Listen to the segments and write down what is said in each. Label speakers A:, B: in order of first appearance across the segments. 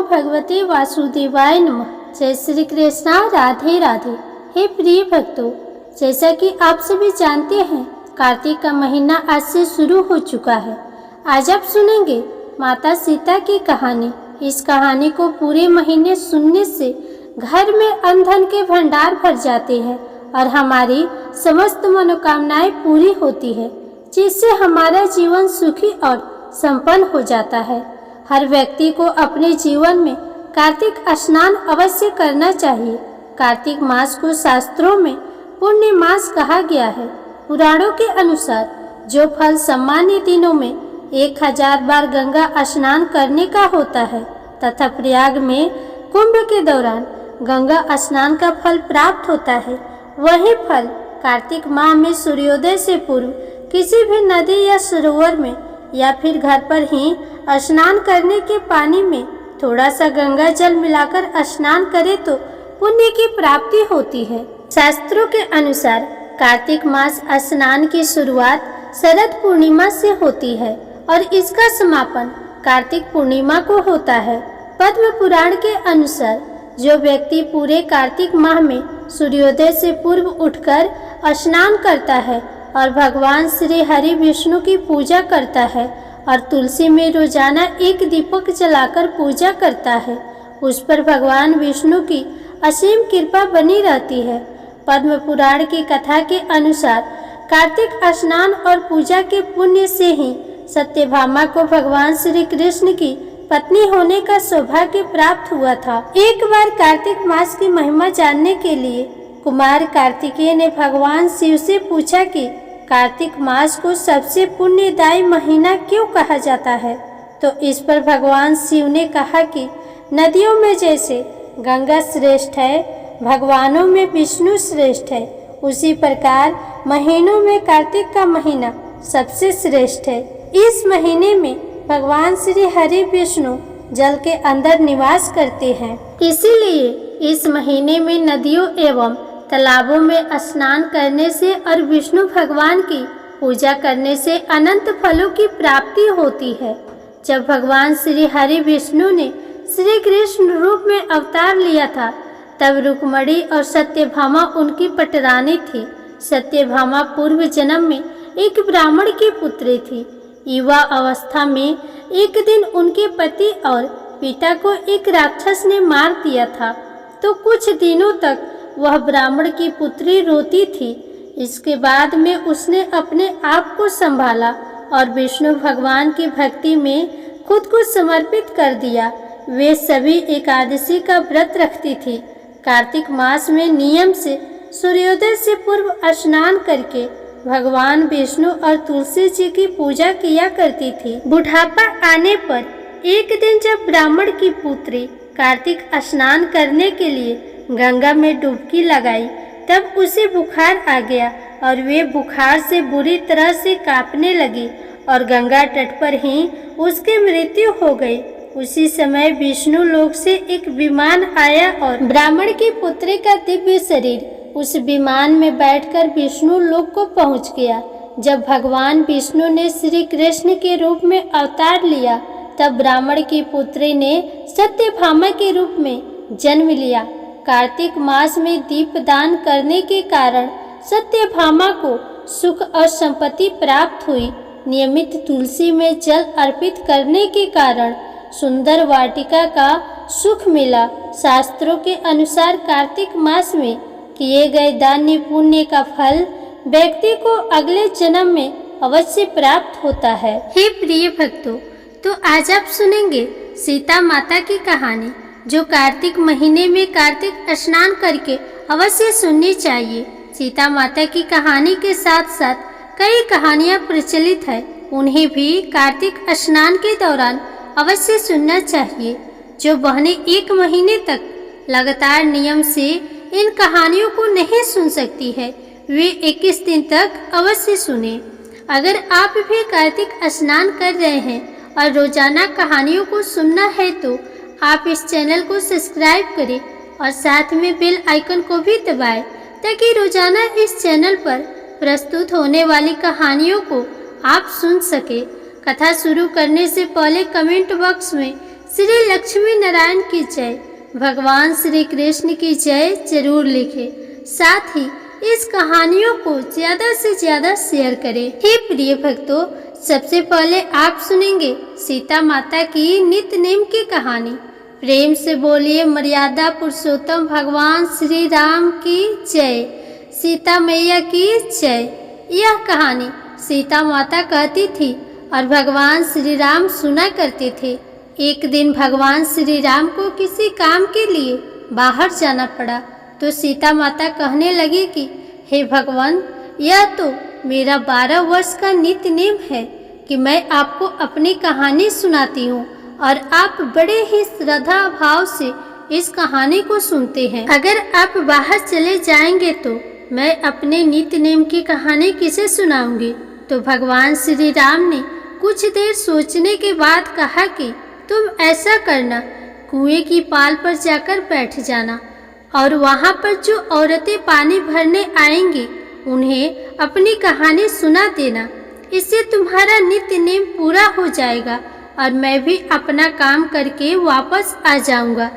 A: भगवते वासुदेवाय नमः। जय श्री कृष्णा, राधे राधे। हे प्रिय भक्तों, जैसा कि आप सभी जानते हैं, कार्तिक का महीना आज से शुरू हो चुका है। आज आप सुनेंगे माता सीता की कहानी। इस कहानी को पूरे महीने सुनने से घर में अन्न धन के भंडार भर जाते हैं और हमारी समस्त मनोकामनाएं पूरी होती है, जिससे हमारा जीवन सुखी और संपन्न हो जाता है। हर व्यक्ति को अपने जीवन में कार्तिक स्नान अवश्य करना चाहिए। कार्तिक मास को शास्त्रों में पुण्य मास कहा गया है। पुराणों के अनुसार जो फल सामान्य दिनों में 1000 बार गंगा स्नान करने का होता है तथा प्रयाग में कुंभ के दौरान गंगा स्नान का फल प्राप्त होता है, वही फल कार्तिक माह में सूर्योदय से पूर्व किसी भी नदी या सरोवर में या फिर घर पर ही स्नान करने के पानी में थोड़ा सा गंगा जल मिलाकर स्नान करे तो पुण्य की प्राप्ति होती है। शास्त्रों के अनुसार कार्तिक मास स्नान की शुरुआत शरद पूर्णिमा से होती है और इसका समापन कार्तिक पूर्णिमा को होता है। पद्म पुराण के अनुसार जो व्यक्ति पूरे कार्तिक माह में सूर्योदय से पूर्व उठकर स्नान करता है और भगवान श्री हरि विष्णु की पूजा करता है और तुलसी में रोजाना एक दीपक जलाकर पूजा करता है, उस पर भगवान विष्णु की असीम कृपा बनी रहती है। पद्म पुराण की कथा के अनुसार कार्तिक स्नान और पूजा के पुण्य से ही सत्यभामा को भगवान श्री कृष्ण की पत्नी होने का सौभाग्य प्राप्त हुआ था। एक बार कार्तिक मास की महिमा जानने के लिए कुमार कार्तिकेय ने भगवान शिव से पूछा कि कार्तिक मास को सबसे पुण्यदायी महीना क्यों कहा जाता है, तो इस पर भगवान शिव ने कहा कि नदियों में जैसे गंगा श्रेष्ठ है, भगवानों में विष्णु श्रेष्ठ है, उसी प्रकार महीनों में कार्तिक का महीना सबसे श्रेष्ठ है। इस महीने में भगवान श्री हरि विष्णु जल के अंदर निवास करते हैं, इसीलिए इस महीने में नदियों एवं तालाबों में स्नान करने से और विष्णु भगवान की पूजा करने से अनंत फलों की प्राप्ति होती है। जब भगवान श्री हरि विष्णु ने श्री कृष्ण रूप में अवतार लिया था, तब रुक्मणी और सत्यभामा उनकी पटरानी थी। सत्यभामा पूर्व जन्म में एक ब्राह्मण की पुत्री थी। युवा अवस्था में एक दिन उनके पति और पिता को एक राक्षस ने मार दिया था, तो कुछ दिनों तक वह ब्राह्मण की पुत्री रोती थी। इसके बाद में उसने अपने आप को संभाला और विष्णु भगवान की भक्ति में खुद को समर्पित कर दिया। वे सभी एकादशी का व्रत रखती थी। कार्तिक मास में नियम से सूर्योदय से पूर्व स्नान करके भगवान विष्णु और तुलसी जी की पूजा किया करती थी। बुढ़ापा आने पर एक दिन जब ब्राह्मण की पुत्री कार्तिक स्नान करने के लिए गंगा में डुबकी लगाई, तब उसे बुखार आ गया और वे बुखार से बुरी तरह से कांपने लगी और गंगा तट पर ही उसकी मृत्यु हो गई। उसी समय विष्णु लोक से एक विमान आया और ब्राह्मण की पुत्री का दिव्य शरीर उस विमान में बैठकर विष्णु लोक को पहुंच गया। जब भगवान विष्णु ने श्री कृष्ण के रूप में अवतार लिया, तब ब्राह्मण की पुत्री ने सत्यभामा के रूप में जन्म लिया। कार्तिक मास में दीपदान करने के कारण सत्यभामा को सुख और संपत्ति प्राप्त हुई। नियमित तुलसी में जल अर्पित करने के कारण सुंदर वाटिका का सुख मिला। शास्त्रों के अनुसार कार्तिक मास में किए गए दान पुण्य का फल व्यक्ति को अगले जन्म में अवश्य प्राप्त होता है। हे प्रिय भक्तों, तो आज आप सुनेंगे सीता माता की कहानी, जो कार्तिक महीने में कार्तिक स्नान करके अवश्य सुननी चाहिए। सीता माता की कहानी के साथ साथ कई कहानियां प्रचलित है, उन्हें भी कार्तिक स्नान के दौरान अवश्य सुनना चाहिए। जो बहनें एक महीने तक लगातार नियम से इन कहानियों को नहीं सुन सकती है, वे 21 दिन तक अवश्य सुने। अगर आप भी कार्तिक स्नान कर रहे हैं और रोजाना कहानियों को सुनना है, तो आप इस चैनल को सब्सक्राइब करें और साथ में बेल आइकन को भी दबाएं, ताकि रोजाना इस चैनल पर प्रस्तुत होने वाली कहानियों को आप सुन सके। कथा शुरू करने से पहले कमेंट बॉक्स में श्री लक्ष्मी नारायण की जय, भगवान श्री कृष्ण की जय जरूर लिखें। साथ ही इस कहानियों को ज़्यादा से ज़्यादा शेयर करें। हे प्रिय भक्तों, सबसे पहले आप सुनेंगे सीता माता की नित्य नेम की कहानी। प्रेम से बोलिए मर्यादा पुरुषोत्तम भगवान श्री राम की जय, सीता मैया की जय। यह कहानी सीता माता कहती थी और भगवान श्री राम सुना करते थे। एक दिन भगवान श्री राम को किसी काम के लिए बाहर जाना पड़ा तो सीता माता कहने लगी कि हे भगवान, यह तो मेरा 12 वर्ष का नित्य नेम है कि मैं आपको अपनी कहानी सुनाती हूँ और आप बड़े ही श्रद्धा भाव से इस कहानी को सुनते हैं। अगर आप बाहर चले जाएंगे तो मैं अपने नित्य नेम की कहानी किसे सुनाऊंगी? तो भगवान श्री राम ने कुछ देर सोचने के बाद कहा कि तुम ऐसा करना, कुएं की पाल पर जाकर बैठ जाना और वहाँ पर जो औरतें पानी भरने आएंगी उन्हें अपनी कहानी सुना देना। इससे तुम्हारा नित्य नेम पूरा हो जाएगा और मैं भी अपना काम करके वापस आ जाऊंगा।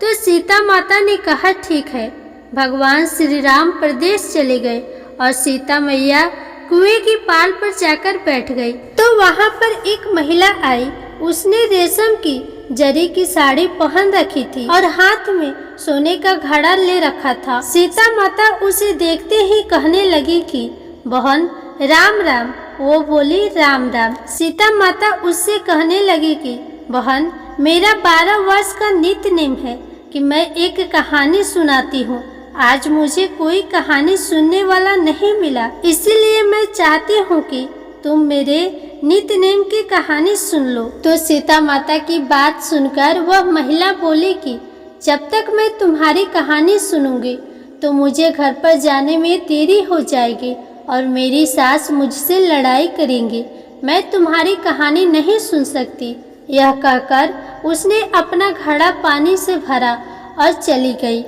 A: तो सीता माता ने कहा ठीक है। भगवान श्री राम प्रदेश चले गए और सीता मैया कुएं की पाल पर जाकर बैठ गई। तो वहाँ पर एक महिला आई। उसने रेशम की जरी की साड़ी पहन रखी थी और हाथ में सोने का घड़ा ले रखा था। सीता माता उसे देखते ही कहने लगी कि बहन राम राम। वो बोली राम राम। सीता माता उससे कहने लगी कि बहन, मेरा 12 वर्ष का नित्य नेम है कि मैं एक कहानी सुनाती हूँ। आज मुझे कोई कहानी सुनने वाला नहीं मिला, इसीलिए मैं चाहती हूँ कि तुम मेरे नित्य नेम की कहानी सुन लो। तो सीता माता की बात सुनकर वह महिला बोली कि जब तक मैं तुम्हारी कहानी सुनूंगी तो मुझे घर पर जाने में देरी हो जाएगी और मेरी सास मुझसे लड़ाई करेंगी। मैं तुम्हारी कहानी नहीं सुन सकती। यह कहकर उसने अपना घड़ा पानी से भरा और चली गई।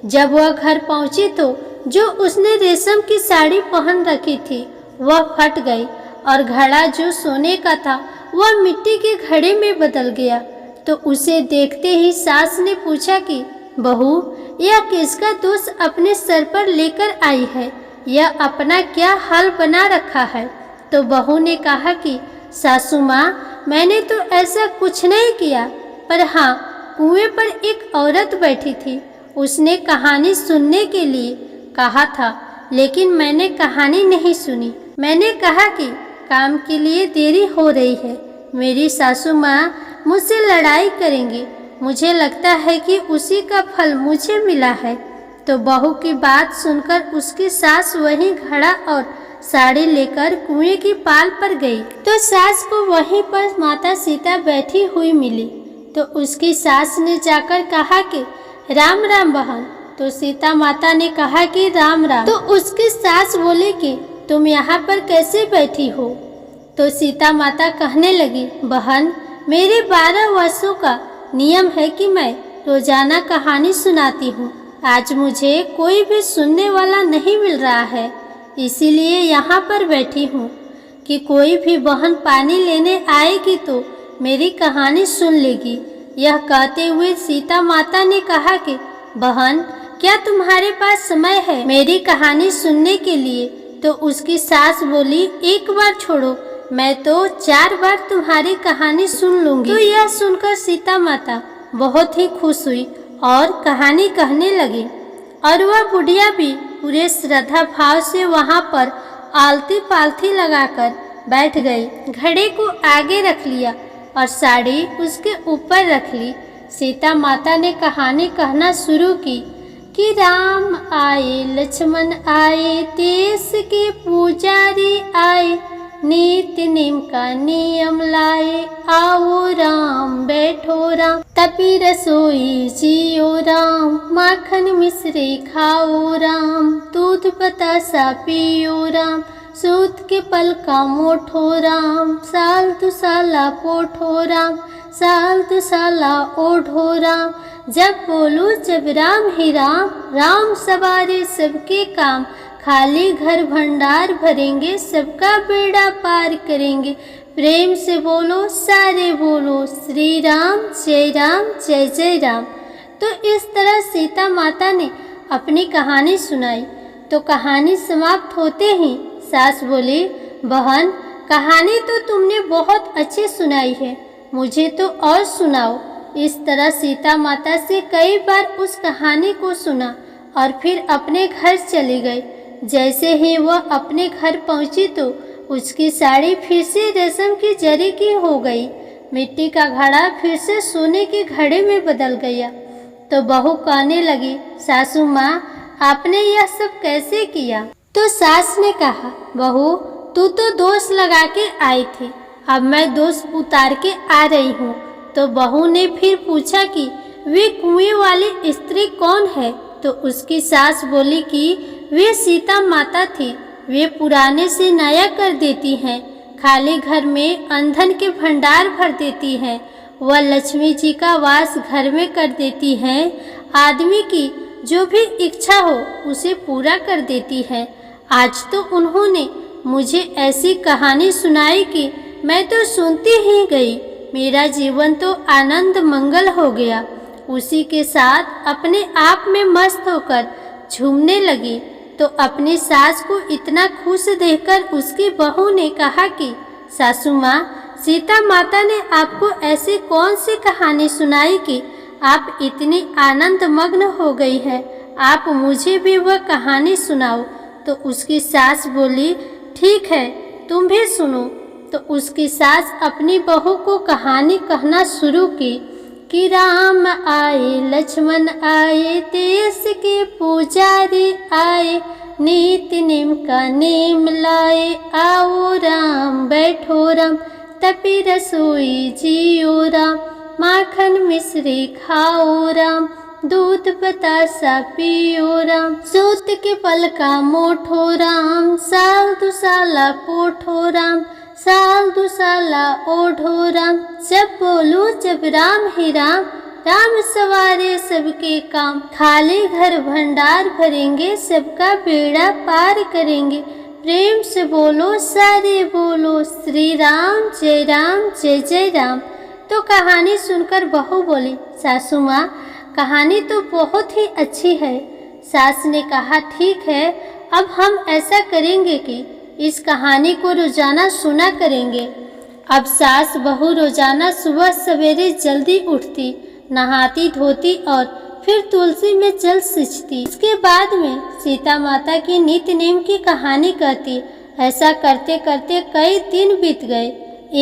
A: जब वह घर पहुंची तो जो उसने रेशम की साड़ी पहन रखी थी वह फट गई और घड़ा जो सोने का था वह मिट्टी के घड़े में बदल गया। तो उसे देखते ही सास ने पूछा कि बहू, यह किसका दोष अपने सर पर लेकर आई है? यह अपना क्या हाल बना रखा है? तो बहू ने कहा कि सासू माँ, मैंने तो ऐसा कुछ नहीं किया, पर हाँ, कुएं पर एक औरत बैठी थी। उसने कहानी सुनने के लिए कहा था, लेकिन मैंने कहानी नहीं सुनी। मैंने कहा कि काम के लिए देरी हो रही है, मेरी सासू माँ मुझसे लड़ाई करेंगी। मुझे लगता है कि उसी का फल मुझे मिला है। तो बहू की बात सुनकर उसकी सास वहीं घड़ा और साड़ी लेकर कुएं की पाल पर गई। तो सास को वहीं पर माता सीता बैठी हुई मिली। तो उसकी सास ने जाकर कहा कि राम राम बहन। तो सीता माता ने कहा कि राम राम। तो उसकी सास बोले कि तुम यहाँ पर कैसे बैठी हो? तो सीता माता कहने लगी, बहन, मेरे 12 वर्षों का नियम है कि मैं रोजाना कहानी सुनाती हूँ। आज मुझे कोई भी सुनने वाला नहीं मिल रहा है, इसीलिए यहाँ पर बैठी हूँ कि कोई भी बहन पानी लेने आएगी तो मेरी कहानी सुन लेगी। यह कहते हुए सीता माता ने कहा कि बहन, क्या तुम्हारे पास समय है मेरी कहानी सुनने के लिए? तो उसकी सास बोली, एक बार छोड़ो, मैं तो 4 बार तुम्हारी कहानी सुन लूंगी। तो यह सुनकर सीता माता बहुत ही खुश हुई और कहानी कहने लगी और वह बुढ़िया भी पूरे श्रद्धा भाव से वहाँ पर आलती पालथी लगाकर बैठ गई। घड़े को आगे रख लिया और साड़ी उसके ऊपर रख ली। सीता माता ने कहानी कहना शुरू की कि राम आए, लक्ष्मण आए, देश के पुजारी आए, नित्य नेम का नियम लाए, आओ राम बैठो राम, तपी रसोई जियो राम, माखन मिश्री खाओ राम, दूध बतासा पियो राम, सूत के पल का मोठो राम, साल दुसाला पोठो राम, साल दुसाला ओढ़ो राम, जब बोलो जब राम ही राम, राम सवारे सबके काम, खाली घर भंडार भरेंगे, सबका बेड़ा पार करेंगे, प्रेम से बोलो, सारे बोलो श्री राम जय जय राम। तो इस तरह सीता माता ने अपनी कहानी सुनाई। तो कहानी समाप्त होते ही सास बोली, बहन कहानी तो तुमने बहुत अच्छी सुनाई है, मुझे तो और सुनाओ। इस तरह सीता माता से कई बार उस कहानी को सुना और फिर अपने घर चली गई। जैसे ही वह अपने घर पहुंची तो उसकी साड़ी फिर से रेशम की जरी की हो गई। मिट्टी का घड़ा फिर से सोने के घड़े में बदल गया। तो बहू कहने लगी, सासू माँ आपने यह सब कैसे किया? तो सास ने कहा, बहू तू तो दोष लगा के आई थी, अब मैं दोष उतार के आ रही हूँ। तो बहू ने फिर पूछा कि वे कुएं वाली स्त्री कौन है? तो उसकी सास बोली कि वे सीता माता थी, वे पुराने से नया कर देती हैं, खाली घर में ईंधन के भंडार भर देती हैं, वह लक्ष्मी जी का वास घर में कर देती हैं, आदमी की जो भी इच्छा हो उसे पूरा कर देती है। आज तो उन्होंने मुझे ऐसी कहानी सुनाई कि मैं तो सुनती ही गई, मेरा जीवन तो आनंद मंगल हो गया। उसी के साथ अपने आप में मस्त होकर झूमने लगी। तो अपनी सास को इतना खुश देखकर उसकी बहू ने कहा कि सासू माँ सीता माता ने आपको ऐसी कौन सी कहानी सुनाई कि आप इतनी आनंद मग्न हो गई है, आप मुझे भी वह कहानी सुनाओ। तो उसकी सास बोली, ठीक है तुम भी सुनो। तो उसकी सास अपनी बहू को कहानी कहना शुरू की कि राम आए लक्ष्मण आए, देश के पुजारी आए, नीति नेम का नेम लाए, आओ राम बैठो राम, तपी रसोई जियो राम, माखन मिश्री खाओ राम, दूध बतासा पियो राम, सूत के पल का मोठो राम, साल दुसाला पोठो राम, साल दुसाला ओढ़ो राम, जब बोलो जब राम ही राम, राम सवारे सबके काम, खाली घर भंडार भरेंगे, सबका बेड़ा पार करेंगे, प्रेम से बोलो सारे बोलो श्री राम जय जय राम। तो कहानी सुनकर बहू बोली, सासू माँ कहानी तो बहुत ही अच्छी है। सास ने कहा, ठीक है अब हम ऐसा करेंगे कि इस कहानी को रोजाना सुना करेंगे। अब सास बहू रोजाना सुबह सवेरे जल्दी उठती, नहाती धोती और फिर तुलसी में जल सींचती। इसके बाद में सीता माता की नित्य नेम की कहानी कहती। ऐसा करते करते कई दिन बीत गए।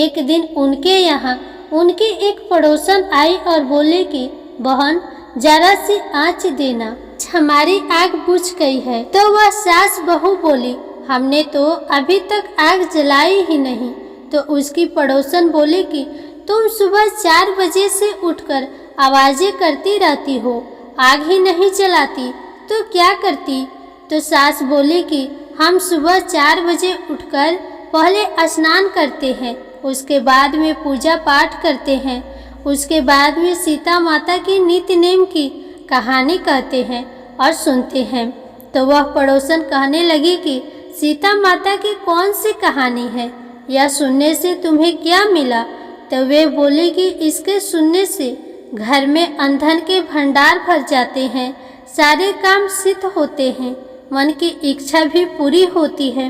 A: एक दिन उनके यहाँ उनकी एक पड़ोसन आई और बोले कि बहन जरा सी आँच देना, हमारी आग बुझ गई है। तो वह सास बहू बोली, हमने तो अभी तक आग जलाई ही नहीं। तो उसकी पड़ोसन बोले कि तुम सुबह 4 बजे से उठकर आवाज़ें करती रहती हो, आग ही नहीं जलाती तो क्या करती? तो सास बोली कि हम सुबह 4 बजे उठकर पहले स्नान करते हैं, उसके बाद में पूजा पाठ करते हैं, उसके बाद में सीता माता की नित्य नेम की कहानी कहते हैं और सुनते हैं। तो वह पड़ोसन कहने लगी कि सीता माता की कौन सी कहानी है, यह सुनने से तुम्हें क्या मिला? तो वे बोले कि इसके सुनने से घर में ईंधन के भंडार भर जाते हैं, सारे काम सिद्ध होते हैं, मन की इच्छा भी पूरी होती है।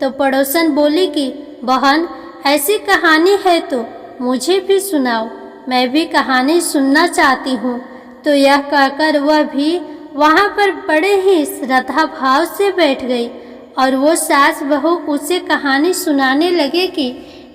A: तो पड़ोसन बोली कि बहन ऐसी कहानी है तो मुझे भी सुनाओ, मैं भी कहानी सुनना चाहती हूँ। तो यह कहकर वह भी वहाँ पर बड़े ही श्रद्धा भाव से बैठ गई और वो सास बहू उसे कहानी सुनाने लगे कि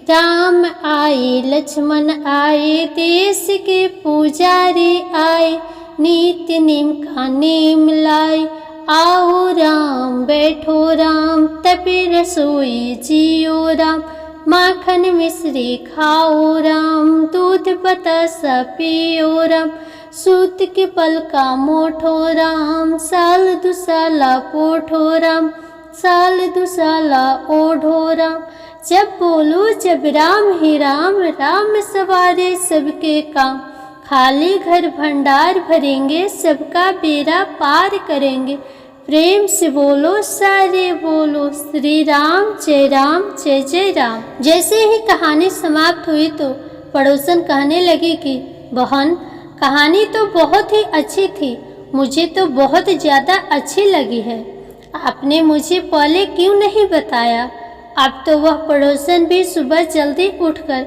A: राम आए लक्ष्मण आए, देश के पुजारी आए, नित्य नेम का नेम लाए, आओ राम बैठो राम, तपे रसोई जियो राम, माखन मिश्री खाओ राम, दूध बतासा पियो राम, सूत के पल का मोठो राम, साल दुसाला पोठो राम, साल दुसाला ओढ़ो राम, जब बोलो जब राम ही राम, राम सवारे सबके काम, खाली घर भंडार भरेंगे, सबका बेड़ा पार करेंगे, प्रेम से बोलो, सारे बोलो, श्री राम जय जय राम। जैसे ही कहानी समाप्त हुई तो पड़ोसन कहने लगी कि बहन, कहानी तो बहुत ही अच्छी थी, मुझे तो बहुत ज़्यादा अच्छी लगी है। आपने मुझे पहले क्यों नहीं बताया? अब तो वह पड़ोसन भी सुबह जल्दी उठकर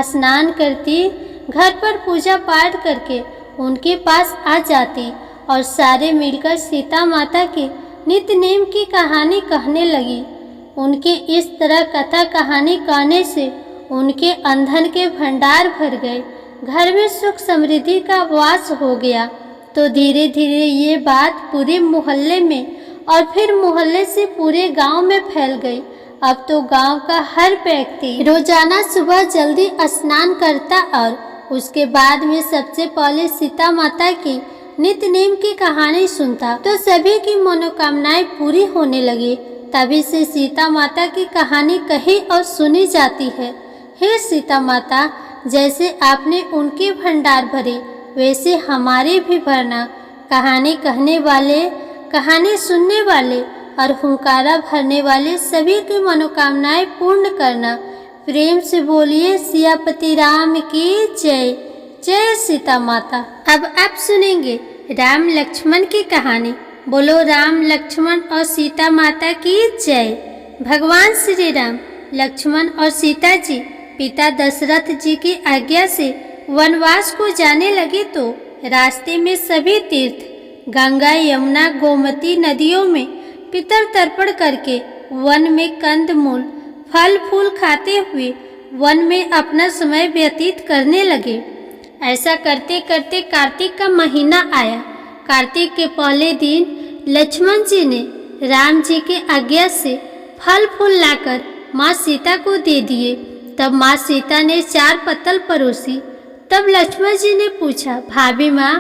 A: स्नान करती, घर पर पूजा पाठ करके उनके पास आ जाती और सारे मिलकर सीता माता के नित्य नेम की कहानी कहने लगी। उनके इस तरह कथा कहानी कहने से उनके अंधन के भंडार भर गए, घर में सुख समृद्धि का वास हो गया। तो धीरे धीरे ये बात पूरे मोहल्ले में और फिर मोहल्ले से पूरे गांव में फैल गई। अब तो गांव का हर व्यक्ति रोजाना सुबह जल्दी स्नान करता और उसके बाद में सबसे पहले सीता माता की नित्य नेम की कहानी सुनता, तो सभी की मनोकामनाएं पूरी होने लगी। तभी से सीता माता की कहानी कही और सुनी जाती है। हे सीता माता, जैसे आपने उनके भंडार भरे वैसे हमारे भी भरना। कहानी कहने वाले, कहानी सुनने वाले और हुंकारा भरने वाले सभी की मनोकामनाएं पूर्ण करना। प्रेम से बोलिए सियापति राम की जय। जय सीता माता। अब आप सुनेंगे राम लक्ष्मण की कहानी। बोलो राम लक्ष्मण और सीता माता की जय। भगवान श्री राम, लक्ष्मण और सीता जी पिता दशरथ जी की आज्ञा से वनवास को जाने लगे तो रास्ते में सभी तीर्थ गंगा, यमुना, गोमती नदियों में पितर तर्पण करके वन में कंद मूल फल फूल खाते हुए वन में अपना समय व्यतीत करने लगे। ऐसा करते करते कार्तिक का महीना आया। कार्तिक के पहले दिन लक्ष्मण जी ने राम जी के आज्ञा से फल फूल लाकर माँ सीता को दे दिए। तब माँ सीता ने 4 पत्तल परोसी। तब लक्ष्मण जी ने पूछा, भाभी माँ,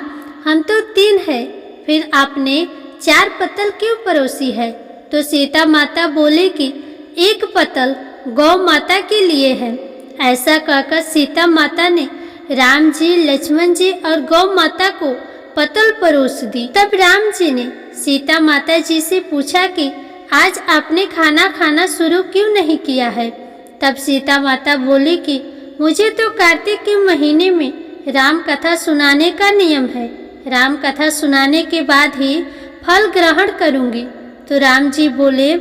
A: हम तो 3 है, फिर आपने 4 पत्तल क्यों परोसी है? तो सीता माता बोले कि 1 पत्तल गौ माता के लिए है। ऐसा कहकर सीता माता ने राम जी, लक्ष्मण जी और गौ माता को पत्तल परोस दी। तब राम जी ने सीता माता जी से पूछा कि आज आपने खाना खाना शुरू क्यों नहीं किया है? तब सीता माता बोली कि मुझे तो कार्तिक के महीने में राम कथा सुनाने का नियम है। राम कथा सुनाने के बाद ही फल ग्रहण करूंगी। तो राम जी बोले,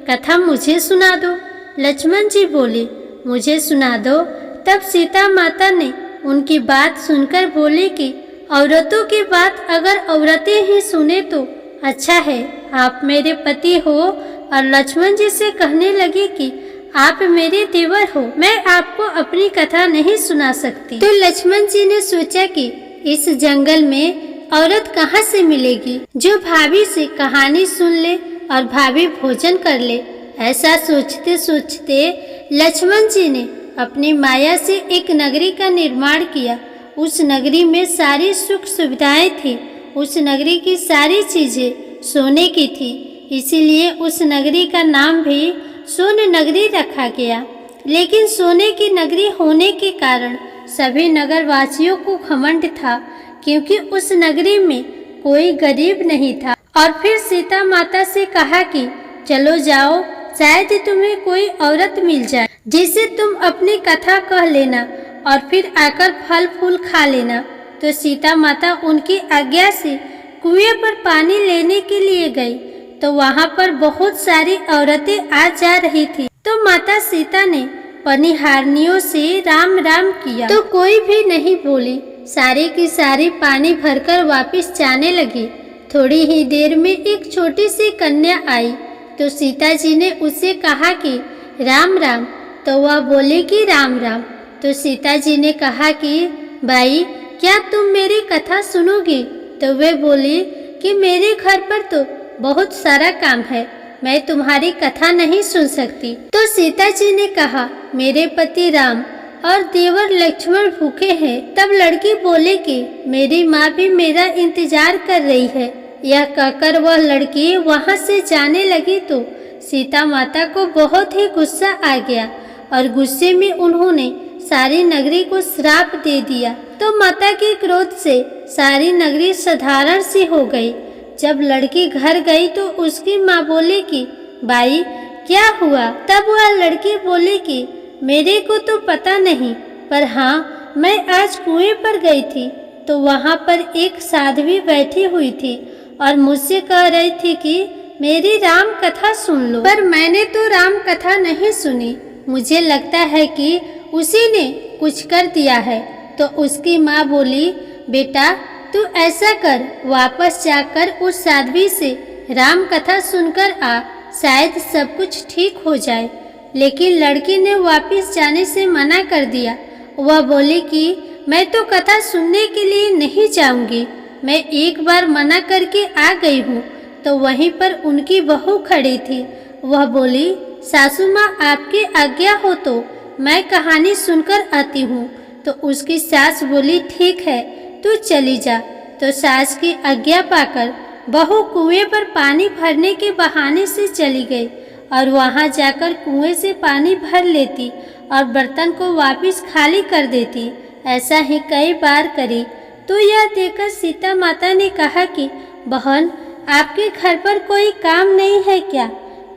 A: कथा मुझे सुना दो। लक्ष्मण जी बोले, मुझे सुना दो। तब सीता माता ने उनकी बात सुनकर बोले कि औरतों की बात अगर औरतें ही सुने तो अच्छा है, आप मेरे पति हो। और लक्ष्मण जी से कहने लगे कि आप मेरे देवर हो, मैं आपको अपनी कथा नहीं सुना सकती। तो लक्ष्मण जी ने सोचा कि इस जंगल में औरत कहाँ से मिलेगी जो भाभी से कहानी सुन ले और भाभी भोजन कर ले। ऐसा सोचते सोचते लक्ष्मण जी ने अपनी माया से एक नगरी का निर्माण किया। उस नगरी में सारी सुख सुविधाएं थी। उस नगरी की सारी चीजें सोने की थी, इसीलिए उस नगरी का नाम भी सोन नगरी रखा गया। लेकिन सोने की नगरी होने के कारण सभी नगरवासियों को घमंड था, क्योंकि उस नगरी में कोई गरीब नहीं था। और फिर सीता माता से कहा कि चलो जाओ, शायद तुम्हें कोई औरत मिल जाए जिसे तुम अपनी कथा कह लेना और फिर आकर फल फूल खा लेना। तो सीता माता उनकी आज्ञा से कुएं पर पानी लेने के लिए गई, तो वहां पर बहुत सारी औरतें आ जा रही थी। तो माता सीता ने पनिहारनियों से राम राम किया, तो कोई भी नहीं बोली। सारी की सारी पानी भरकर वापस जाने लगी। थोड़ी ही देर में एक छोटी सी कन्या आई, तो सीता जी ने उससे कहा कि राम राम। तो वह बोली कि राम राम। तो सीता जी ने कहा कि भाई, क्या तुम मेरी कथा सुनोगी? तो वे बोली कि मेरे घर पर तो बहुत सारा काम है, मैं तुम्हारी कथा नहीं सुन सकती। तो सीता जी ने कहा, मेरे पति राम और देवर लक्ष्मण भूखे हैं। तब लड़की बोले कि मेरी माँ भी मेरा इंतजार कर रही है। यह कहकर वह लड़की वहां से जाने लगी तो सीता माता को बहुत ही गुस्सा आ गया और गुस्से में उन्होंने सारी नगरी को श्राप दे दिया। तो माता के क्रोध से सारी नगरी साधारण सी हो गई। जब लड़की घर गई तो उसकी माँ बोली कि बाई क्या हुआ। तब वह लड़की बोली कि मेरे को तो पता नहीं, पर हाँ मैं आज कुएं पर गई थी तो वहाँ पर एक साध्वी बैठी हुई थी और मुझसे कह रही थी कि मेरी राम कथा सुन लो, पर मैंने तो राम कथा नहीं सुनी। मुझे लगता है कि उसी ने कुछ कर दिया है। तो उसकी माँ बोली बेटा तू ऐसा कर, वापस जाकर उस साध्वी से राम कथा सुनकर आ, शायद सब कुछ ठीक हो जाए। लेकिन लड़की ने वापस जाने से मना कर दिया। वह बोली कि मैं तो कथा सुनने के लिए नहीं जाऊंगी। मैं एक बार मना करके आ गई हूँ। तो वहीं पर उनकी बहू खड़ी थी। वह बोली सासू माँ आपकी आज्ञा हो तो मैं कहानी सुनकर आती हूँ। तो उसकी सास बोली ठीक है तू चली जा। तो सास की आज्ञा पाकर बहू कुएं पर पानी भरने के बहाने से चली गई और वहां जाकर कुएं से पानी भर लेती और बर्तन को वापस खाली कर देती। ऐसा ही कई बार करी। तो यह देखकर सीता माता ने कहा कि बहन आपके घर पर कोई काम नहीं है क्या।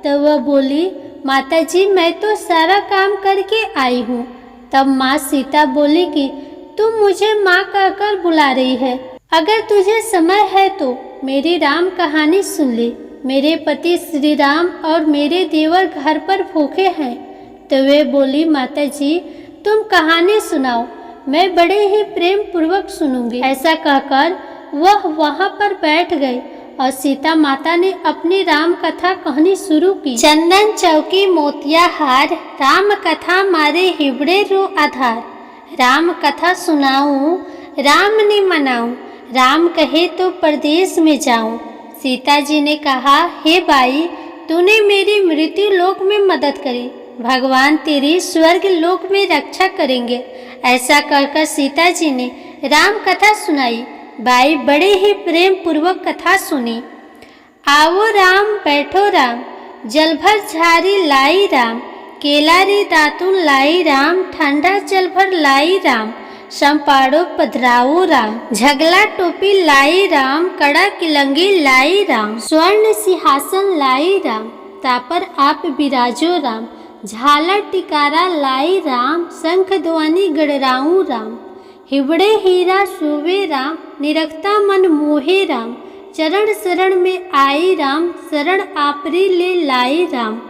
A: तो वह बोली माता जी मैं तो सारा काम करके आई हूँ। तब माँ सीता बोली कि तुम मुझे माँ कहकर बुला रही है, अगर तुझे समय है तो मेरी राम कहानी सुन ले। मेरे पति श्री राम और मेरे देवर घर पर भूखे हैं। तो वे बोली माता जी तुम कहानी सुनाओ, मैं बड़े ही प्रेम पूर्वक सुनूंगी। ऐसा कहकर वह वहां पर बैठ गई और सीता माता ने अपनी राम कथा कहनी शुरू की। चंदन चौकी मोतिया हार, राम कथा मारे हिबड़े रो आधार। राम कथा सुनाऊं राम ने मनाऊं, राम कहे तो परदेश में जाऊं। सीता जी ने कहा हे बाई तूने मेरी मृत्यु लोक में मदद करी, भगवान तेरी स्वर्ग लोक में रक्षा करेंगे। ऐसा कहकर सीता जी ने राम कथा सुनाई। बाई बड़े ही प्रेम पूर्वक कथा सुनी। आओ राम बैठो राम, जल भर झारी लाई राम। केला रे दातुन लाई राम, ठंडा जल भर लाई राम। संपाड़ो पधराओ राम, झगला टोपी लाई राम। कड़ा किलंगी लाई राम, स्वर्ण सिंहासन लाई राम। तापर आप विराजो राम, झालर टिकारा लाई राम। शंख ध्वनि गड़राऊं राम, हिबड़े हीरा शोभे राम। निरखता मन मोहे राम, चरण शरण में आई राम। शरण आपरी ले लाई राम,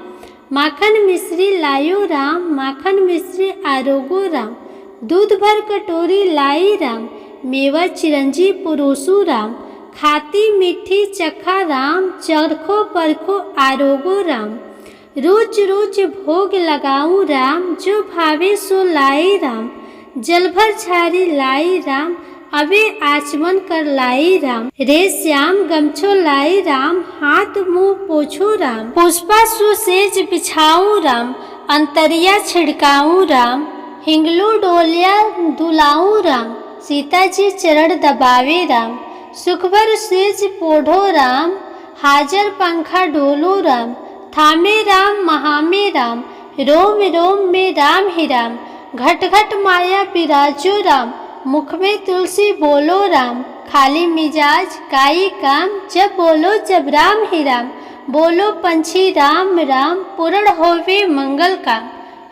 A: माखन मिश्री लायो राम। माखन मिश्री आरोगो राम, दूध भर कटोरी लाई राम। मेवा चिरंजी पुरोसु राम, खाती मीठी चखा राम। चरखो परखो आरोगो राम, रोज रोज भोग लगाऊं राम। जो भावे सो लाई राम, जल भर झारी लाई राम। अबे आचमन कर लाई राम, रे श्याम गमछो लाई राम। हाथ मुंह पोछो राम, पुष्पा सुसेज बिछाऊं राम। अंतरिया छिड़काऊं राम, हिंगलू डोलिया दुलाऊं राम। सीता जी चरण दबावे राम, सुख भर सेज पोढ़ो राम। हाजर पंखा डोलो राम, थामे राम महामे राम। रोम रोम में राम ही राम, घट घट माया विराजो राम। मुख में तुलसी बोलो राम, खाली मिजाज काई काम। जब बोलो जब राम ही राम, बोलो पंछी राम राम। पूर्ण होवे मंगल का।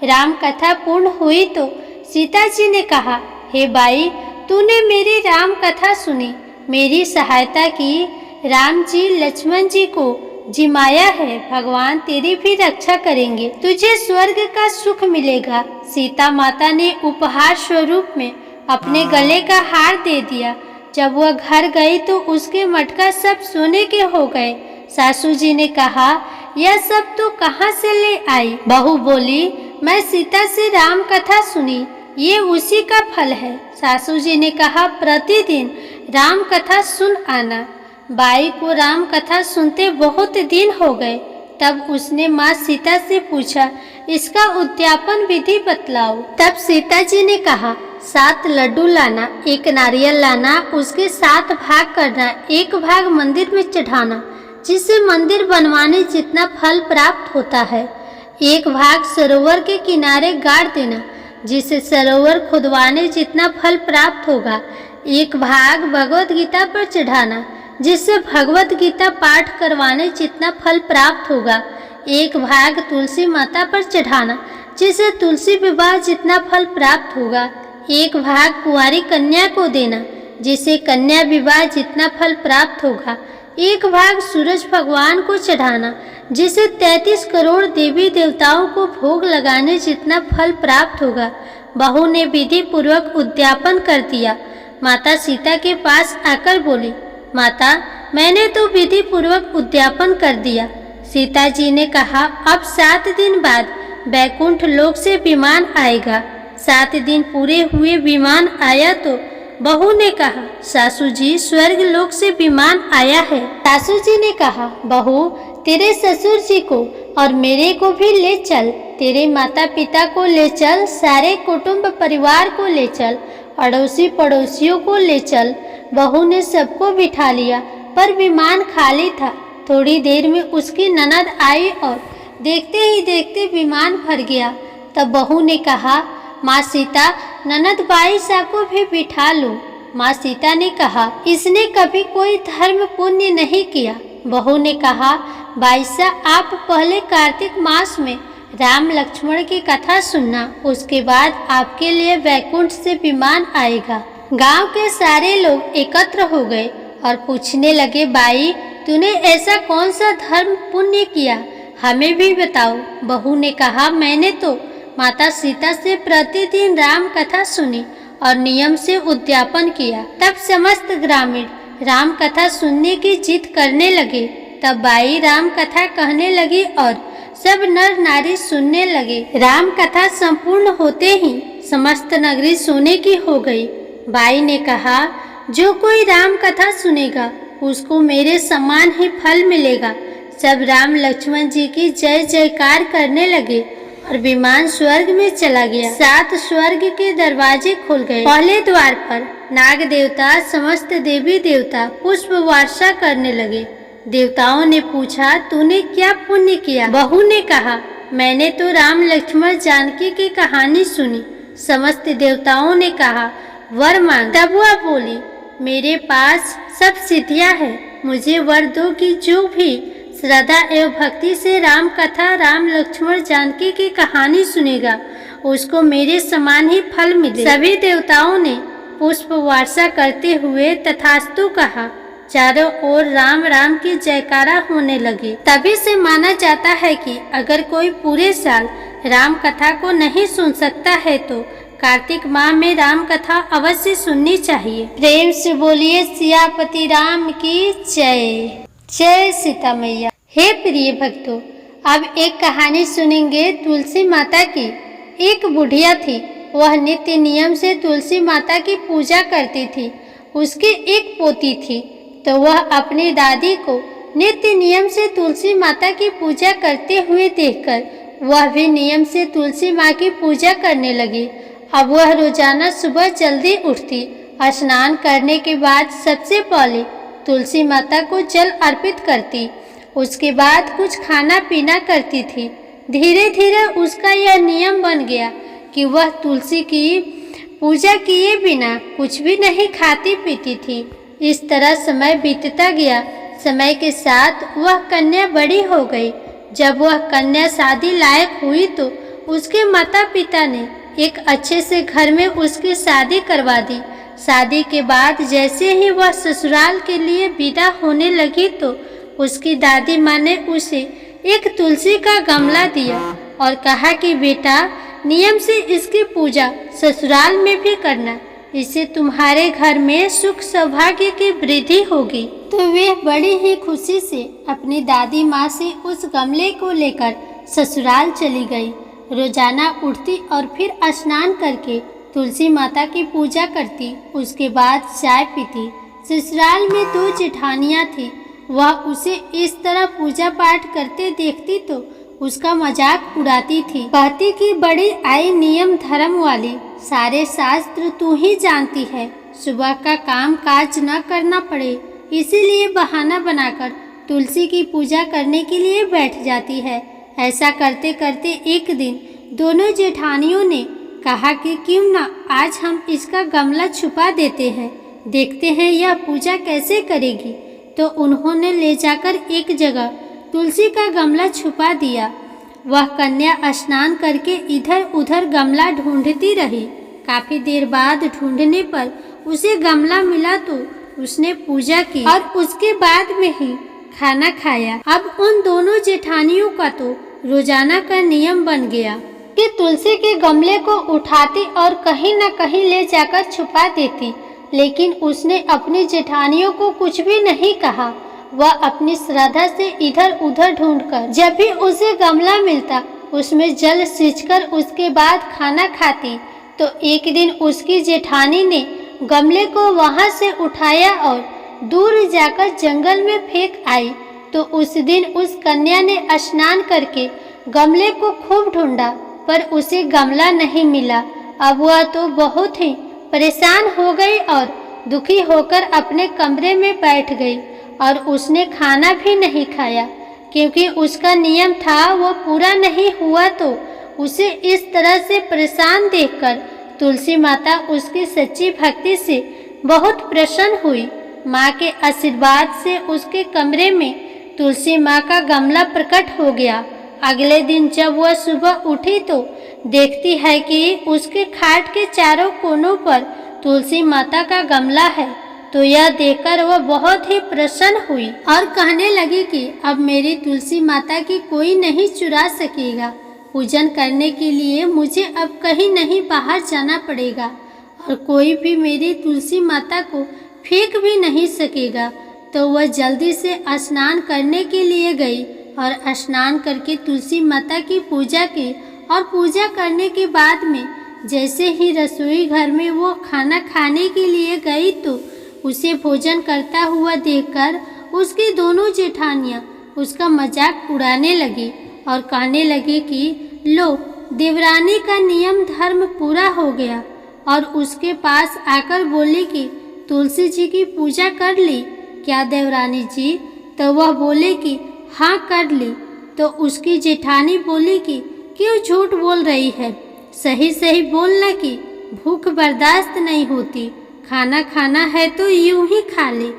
A: राम कथा पूर्ण हुई तो सीता जी ने कहा हे बाई तूने मेरी राम कथा सुनी, मेरी सहायता की। राम जी लक्ष्मण जी को जिमाया है, भगवान तेरी भी रक्षा करेंगे, तुझे स्वर्ग का सुख मिलेगा। सीता माता ने उपहार स्वरूप में अपने गले का हार दे दिया। जब वह घर गई तो उसके मटका सब सोने के हो गए। सासू जी ने कहा यह सब तो कहाँ से ले आई। बहू बोली मैं सीता से राम कथा सुनी, ये उसी का फल है। सासू जी ने कहा प्रतिदिन राम कथा सुन आना। बाई को राम कथा सुनते बहुत दिन हो गए। तब उसने माँ सीता से पूछा इसका उद्यापन विधि बतलाओ। तब सीता जी ने कहा 7 लड्डू लाना, 1 नारियल लाना, उसके 7 भाग करना, 1 भाग मंदिर में चढ़ाना जिससे मंदिर बनवाने जितना फल प्राप्त होता है। 1 भाग सरोवर के किनारे गाड़ देना जिससे सरोवर खुदवाने जितना फल प्राप्त होगा। 1 भाग भगवत गीता पर चढ़ाना जिससे भगवत गीता पाठ करवाने जितना फल प्राप्त होगा। 1 भाग तुलसी माता पर चढ़ाना, जिससे तुलसी विवाह जितना फल प्राप्त होगा। 1 भाग कुंवारी कन्या को देना, जिसे कन्या विवाह जितना फल प्राप्त होगा। 1 भाग सूरज भगवान को चढ़ाना, जिसे 33 करोड़ देवी देवताओं को भोग लगाने जितना फल प्राप्त होगा। बहू ने विधि पूर्वक उद्यापन कर दिया। माता सीता के पास आकर बोली, माता, मैंने तो विधि पूर्वक उद्यापन कर दिया। सीता जी ने कहा, अब 7 दिन बाद बैकुंठ लोक से विमान आएगा। 7 दिन पूरे हुए विमान आया तो बहू ने कहा, सासू जी, स्वर्ग लोक से विमान आया है। सासू जी ने कहा, बहू, तेरे ससुर जी को और मेरे को भी ले चल, तेरे माता पिता को ले चल, सारे कुटुंब परिवार को ले चल, अड़ोसी पड़ोसियों को ले चल। बहू ने सबको बिठा लिया, पर विमान खाली था। थोड़ी देर में उसकी ननद आई और देखते ही देखते विमान भर गया। तब बहू ने कहा, माँ सीता, ननद बाईसा को भी बिठा लो। माँ सीता ने कहा, इसने कभी कोई धर्म पुण्य नहीं किया। बहू ने कहा, बाईसा, आप पहले कार्तिक मास में राम लक्ष्मण की कथा सुनना, उसके बाद आपके लिए वैकुंठ से विमान आएगा। गांव के सारे लोग एकत्र हो गए और पूछने लगे, बाई, तूने ऐसा कौन सा धर्म पुण्य किया, हमें भी बताओ। बहू ने कहा, मैंने तो माता सीता से प्रतिदिन राम कथा सुनी और नियम से उद्यापन किया। तब समस्त ग्रामीण राम कथा सुनने की जिद करने लगे। तब बाई राम कथा कहने लगी और सब नर नारी सुनने लगे। राम कथा संपूर्ण होते ही समस्त नगरी सोने की हो गई। बाई ने कहा, जो कोई राम कथा सुनेगा उसको मेरे समान ही फल मिलेगा। सब राम लक्ष्मण जी की जय जयकार करने लगे और विमान स्वर्ग में चला गया। 7 स्वर्ग के दरवाजे खुल गए। पहले द्वार पर नाग देवता, समस्त देवी देवता पुष्प वर्षा करने लगे। देवताओं ने पूछा, तूने क्या पुण्य किया? बहू ने कहा, मैंने तो राम लक्ष्मण जानकी की कहानी सुनी। समस्त देवताओं ने कहा, वर मांग। तब वह बोली, मेरे पास सब सिद्धियां हैं, मुझे वर दो कि जो भी श्रद्धा एवं भक्ति से राम कथा, राम लक्ष्मण जानकी की कहानी सुनेगा उसको मेरे समान ही फल मिले। सभी देवताओं ने पुष्प वर्षा करते हुए तथास्तु कहा। चारों ओर राम राम की जयकारा होने लगी। तभी से माना जाता है कि अगर कोई पूरे साल राम कथा को नहीं सुन सकता है तो कार्तिक माह में राम कथा अवश्य सुननी चाहिए। प्रेम से बोलिए सियापति राम की जय। जय सीता मैया। हे प्रिय भक्तों, अब एक कहानी सुनेंगे तुलसी माता की। एक बुढ़िया थी, वह नित्य नियम से तुलसी माता की पूजा करती थी। उसकी एक पोती थी, तो वह अपनी दादी को नित्य नियम से तुलसी माता की पूजा करते हुए देखकर वह भी नियम से तुलसी माँ की पूजा करने लगी। अब वह रोजाना सुबह जल्दी उठती, स्नान करने के बाद सबसे पहले तुलसी माता को जल अर्पित करती, उसके बाद कुछ खाना पीना करती थी। धीरे धीरे उसका यह नियम बन गया कि वह तुलसी की पूजा किए बिना कुछ भी नहीं खाती पीती थी। इस तरह समय बीतता गया। समय के साथ वह कन्या बड़ी हो गई। जब वह कन्या शादी लायक हुई तो उसके माता पिता ने एक अच्छे से घर में उसकी शादी करवा दी। शादी के बाद जैसे ही वह ससुराल के लिए विदा होने लगी तो उसकी दादी माँ ने उसे एक तुलसी का गमला दिया और कहा कि बेटा, नियम से इसकी पूजा ससुराल में भी करना, इससे तुम्हारे घर में सुख सौभाग्य की वृद्धि होगी। तो वे बड़ी ही खुशी से अपनी दादी माँ से उस गमले को लेकर ससुराल चली गई। रोजाना उठती और फिर स्नान करके तुलसी माता की पूजा करती, उसके बाद चाय पीती। ससुराल में 2 जेठानियाँ थी, वह उसे इस तरह पूजा पाठ करते देखती तो उसका मजाक उड़ाती थी। कहती कि बड़ी आई नियम धर्म वाली, सारे शास्त्र तू ही जानती है, सुबह का काम काज न करना पड़े इसीलिए बहाना बनाकर तुलसी की पूजा करने के लिए बैठ जाती है। ऐसा करते करते एक दिन दोनों जेठानियों ने कहा कि क्यों ना आज हम इसका गमला छुपा देते हैं, देखते हैं यह पूजा कैसे करेगी। तो उन्होंने ले जाकर एक जगह तुलसी का गमला छुपा दिया। वह कन्या स्नान करके इधर उधर गमला ढूंढती रही। काफी देर बाद ढूंढने पर उसे गमला मिला तो उसने पूजा की और उसके बाद में ही खाना खाया। अब उन दोनों जेठानियों का तो रोजाना का नियम बन गया कि तुलसी के गमले को उठाती और कहीं न कहीं ले जाकर छुपा देती, लेकिन उसने अपनी जेठानियों को कुछ भी नहीं कहा। वह अपनी श्रद्धा से इधर उधर ढूंढकर जब भी उसे गमला मिलता उसमें जल सींचकर उसके बाद खाना खाती। तो एक दिन उसकी जेठानी ने गमले को वहां से उठाया और दूर जाकर जंगल में फेंक आई। तो उस दिन उस कन्या ने स्नान करके गमले को खूब ढूंढा पर उसे गमला नहीं मिला। अब वह तो बहुत ही परेशान हो गई और दुखी होकर अपने कमरे में बैठ गई और उसने खाना भी नहीं खाया, क्योंकि उसका नियम था वो पूरा नहीं हुआ। तो उसे इस तरह से परेशान देखकर तुलसी माता उसकी सच्ची भक्ति से बहुत प्रसन्न हुई। माँ के आशीर्वाद से उसके कमरे में तुलसी माँ का गमला प्रकट हो गया। अगले दिन जब वह सुबह उठी तो देखती है कि उसके खाट के चारों कोनों पर तुलसी माता का गमला है। तो यह देखकर वह बहुत ही प्रसन्न हुई और कहने लगी कि अब मेरी तुलसी माता की कोई नहीं चुरा सकेगा। पूजन करने के लिए मुझे अब कहीं नहीं बाहर जाना पड़ेगा और कोई भी मेरी तुलसी माता को फेंक भी नहीं सकेगा। तो वह जल्दी से स्नान करने के लिए गई और स्नान करके तुलसी माता की पूजा की और पूजा करने के बाद में जैसे ही रसोई घर में वो खाना खाने के लिए गई तो उसे भोजन करता हुआ देखकर उसकी दोनों जेठानियाँ उसका मजाक उड़ाने लगी और कहने लगी कि लो, देवरानी का नियम धर्म पूरा हो गया। और उसके पास आकर बोली कि तुलसी जी की पूजा कर ली क्या देवरानी जी? तो वह बोले कि हाँ कर ली। तो उसकी जेठानी बोली कि क्यों झूठ बोल रही है, सही सही बोलना कि भूख बर्दाश्त नहीं होती, खाना खाना है तो यूं ही खा ले,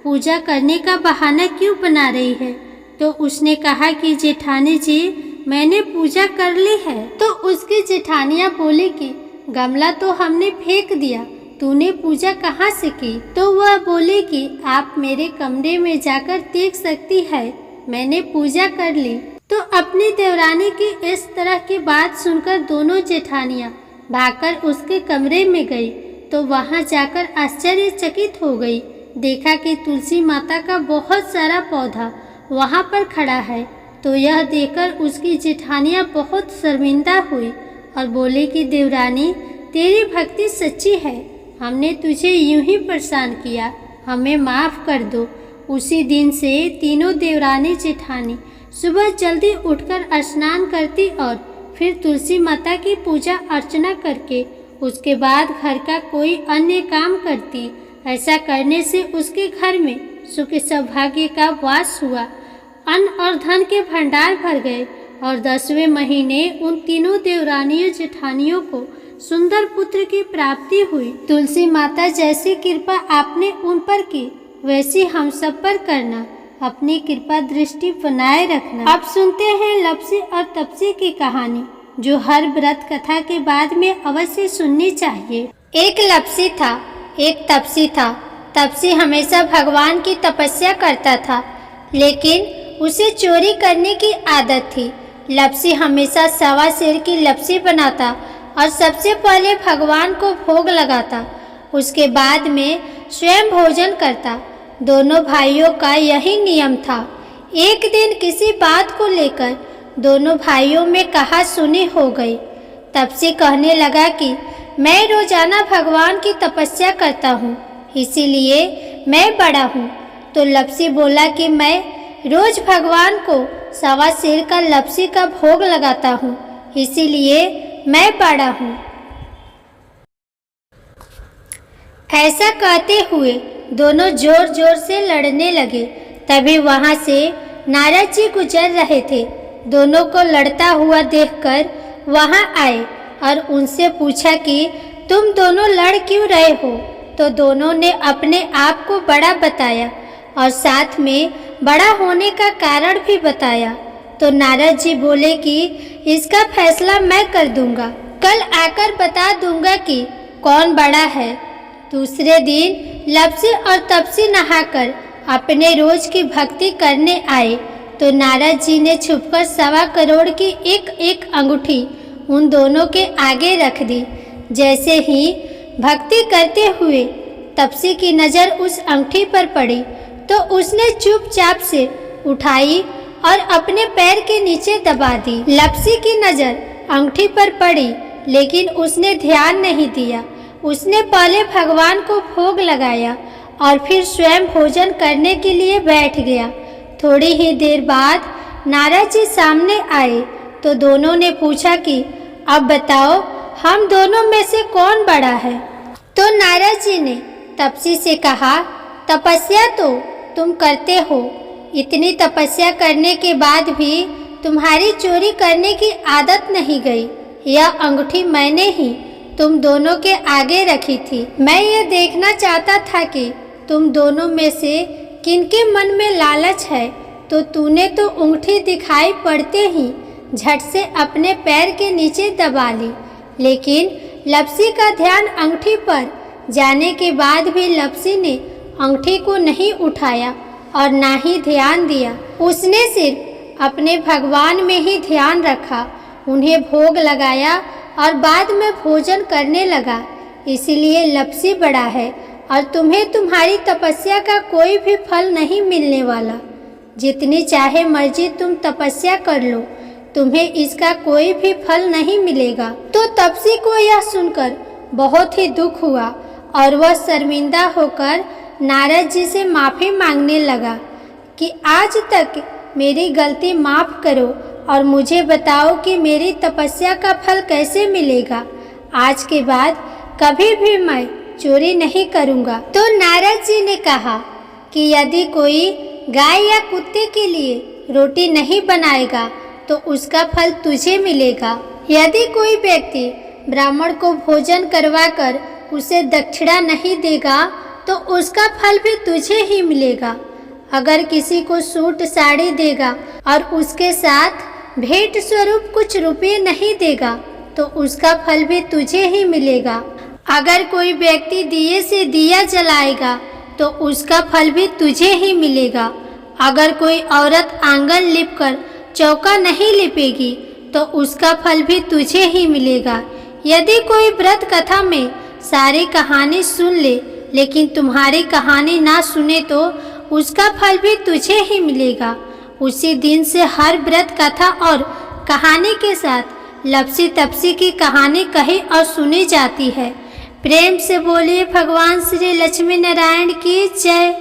A: पूजा करने का बहाना क्यों बना रही है? तो उसने कहा कि जेठानी जी मैंने पूजा कर ली है। तो उसकी जेठानियाँ बोली कि गमला तो हमने फेंक दिया, तूने पूजा कहाँ से की? तो वह बोली कि आप मेरे कमरे में जाकर देख सकती है, मैंने पूजा कर ली। तो अपनी देवरानी की इस तरह की बात सुनकर दोनों जेठानियाँ भागकर उसके कमरे में गई। तो वहाँ जाकर आश्चर्यचकित हो गई। देखा कि तुलसी माता का बहुत सारा पौधा वहाँ पर खड़ा है। तो यह देखकर उसकी जेठानियाँ बहुत शर्मिंदा हुई और बोली कि देवरानी तेरी भक्ति सच्ची है, हमने तुझे यूं ही परेशान किया, हमें माफ़ कर दो। उसी दिन से तीनों देवरानी जेठानी सुबह जल्दी उठकर स्नान करती और फिर तुलसी माता की पूजा अर्चना करके उसके बाद घर का कोई अन्य काम करती। ऐसा करने से उसके घर में सुख सौभाग्य का वास हुआ, अन्न और धन के भंडार भर गए और 10वें महीने उन तीनों देवरानियों जेठानियों को सुंदर पुत्र की प्राप्ति हुई। तुलसी माता जैसी कृपा आपने उन पर की वैसी हम सब पर करना, अपनी कृपा दृष्टि बनाए रखना। अब सुनते हैं लपसी और तपसी की कहानी, जो हर व्रत कथा के बाद में अवश्य सुननी चाहिए। एक लपसी था, एक तपसी था। तपसी हमेशा भगवान की तपस्या करता था, लेकिन उसे चोरी करने की आदत थी। लपसी हमेशा सवा सेर की लपसी बनाता और सबसे पहले भगवान को भोग लगाता, उसके बाद में स्वयं भोजन करता। दोनों भाइयों का यही नियम था। एक दिन किसी बात को लेकर दोनों भाइयों में कहा सुनी हो गई। तपसी कहने लगा कि मैं रोजाना भगवान की तपस्या करता हूँ, इसीलिए मैं बड़ा हूँ। तो लपसी बोला कि मैं रोज भगवान को सवा सेर का लपसी का भोग लगाता हूँ, इसीलिए मैं बड़ा हूँ। ऐसा कहते हुए दोनों जोर जोर से लड़ने लगे। तभी वहाँ से नारद जी गुजर रहे थे। दोनों को लड़ता हुआ देखकर वहाँ आए और उनसे पूछा कि तुम दोनों लड़ क्यों रहे हो? तो दोनों ने अपने आप को बड़ा बताया और साथ में बड़ा होने का कारण भी बताया। तो नारद जी बोले कि इसका फैसला मैं कर दूंगा, कल आकर बता दूंगा कि कौन बड़ा है। दूसरे दिन लप्सी और तपसी नहाकर अपने रोज की भक्ति करने आए तो नारद जी ने छुपकर 1.25 करोड़ की एक एक अंगूठी उन दोनों के आगे रख दी। जैसे ही भक्ति करते हुए तपसी की नज़र उस अंगूठी पर पड़ी तो उसने चुपचाप से उठाई और अपने पैर के नीचे दबा दी। लप्सी की नज़र अंगूठी पर पड़ी लेकिन उसने ध्यान नहीं दिया। उसने पहले भगवान को भोग लगाया और फिर स्वयं भोजन करने के लिए बैठ गया। थोड़ी ही देर बाद नारद जी सामने आए तो दोनों ने पूछा कि अब बताओ हम दोनों में से कौन बड़ा है। तो नारद जी ने तपसी से कहा, तपस्या तो तुम करते हो, इतनी तपस्या करने के बाद भी तुम्हारी चोरी करने की आदत नहीं गई। यह अंगूठी मैंने ही तुम दोनों के आगे रखी थी। मैं ये देखना चाहता था कि तुम दोनों में से किनके मन में लालच है, तो तूने तो अंगूठी दिखाई पड़ते ही झट से अपने पैर के नीचे दबा ली। लेकिन लप्सी का ध्यान अंगूठी पर जाने के बाद भी लप्सी ने अंगूठी को नहीं उठाया और ना ही ध्यान दिया। उसने सिर्फ अपने भगवान में ही ध्यान रखा, उन्हें भोग लगाया और बाद में भोजन करने लगा। इसलिए लप्सी बड़ा है और तुम्हें तुम्हारी तपस्या का कोई भी फल नहीं मिलने वाला। जितनी चाहे मर्जी तुम तपस्या कर लो, तुम्हें इसका कोई भी फल नहीं मिलेगा। तो तपसी को यह सुनकर बहुत ही दुख हुआ और वह शर्मिंदा होकर नारद जी से माफ़ी मांगने लगा कि आज तक मेरी गलती माफ़ करो और मुझे बताओ कि मेरी तपस्या का फल कैसे मिलेगा। आज के बाद कभी भी मैं चोरी नहीं करूँगा। तो नारद जी ने कहा कि यदि कोई गाय या कुत्ते के लिए रोटी नहीं बनाएगा तो उसका फल तुझे मिलेगा। यदि कोई व्यक्ति ब्राह्मण को भोजन करवाकर उसे दक्षिणा नहीं देगा तो उसका फल भी तुझे ही मिलेगा। अगर किसी को सूट साड़ी देगा और उसके साथ भेंट स्वरूप कुछ रुपये नहीं देगा तो उसका फल भी तुझे ही मिलेगा। अगर कोई व्यक्ति दिए से दिया जलाएगा तो उसका फल भी तुझे ही मिलेगा। अगर कोई औरत आंगन लिपकर चौका नहीं लिपेगी तो उसका फल भी तुझे ही मिलेगा। यदि कोई व्रत कथा में सारी कहानी सुन ले लेकिन तुम्हारी कहानी ना सुने तो उसका फल भी तुझे ही मिलेगा। उसी दिन से हर व्रत कथा और कहानी के साथ लप्सी तपसी की कहानी कही और सुनी जाती है। प्रेम से बोलिए भगवान श्री लक्ष्मी नारायण की जय।